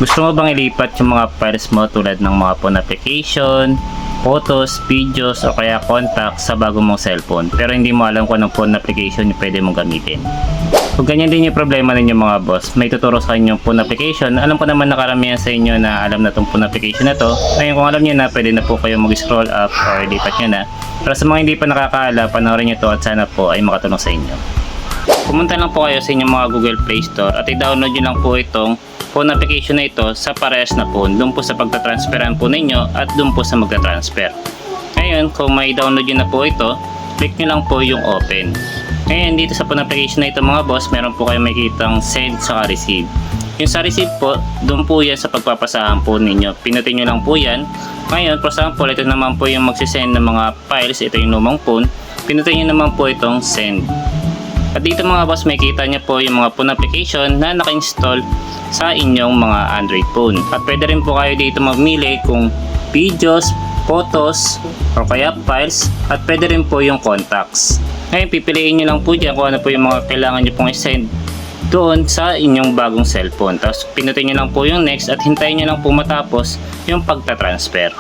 Gusto mo bang ilipat yung mga files mo tulad ng mga phone application, photos, videos o kaya contacts sa bago mong cellphone pero hindi mo alam kung anong phone application yung pwede mong gamitin? Kung ganyan din yung problema ninyo mga boss, may tuturo sa inyo yung phone application. Alam ko naman na karamihan sa inyo na alam na itong phone application na to. Ngayon kung alam nyo na, pwede na po kayo mag-scroll up or lipat nyo na. Pero sa mga hindi pa nakakaala, panoorin nyo to at sana po ay makatulong sa inyo. Pumunta lang po kayo sa inyong mga Google Play Store at i-download nyo lang po itong phone application na ito sa parehas na phone. Doon po sa pagtatransferan po ninyo at doon po sa magta-transfer. Ngayon, kung may download nyo na po ito, click nyo lang po yung open. Ngayon, dito sa phone application na ito mga boss, meron po kayo makikitang send saka receive. Yung sa receive po, doon po yan sa pagpapasahan po ninyo. Pinutin nyo lang po yan. Ngayon, for example, ito naman po yung magsisend ng mga files. Ito yung lumang phone. Pinutin nyo naman po itong send. At dito mga boss, makikita nyo po yung mga phone application na naka-install sa inyong mga Android phone. At pwede rin po kayo dito mamili kung videos, photos, o kaya files, at pwede rin po yung contacts. Ngayon, pipiliin nyo lang po dyan kung ano po yung mga kailangan nyo pong i-send doon sa inyong bagong cellphone. Tapos pinutin nyo lang po yung next at hintayin nyo lang po matapos yung pagta-transfer.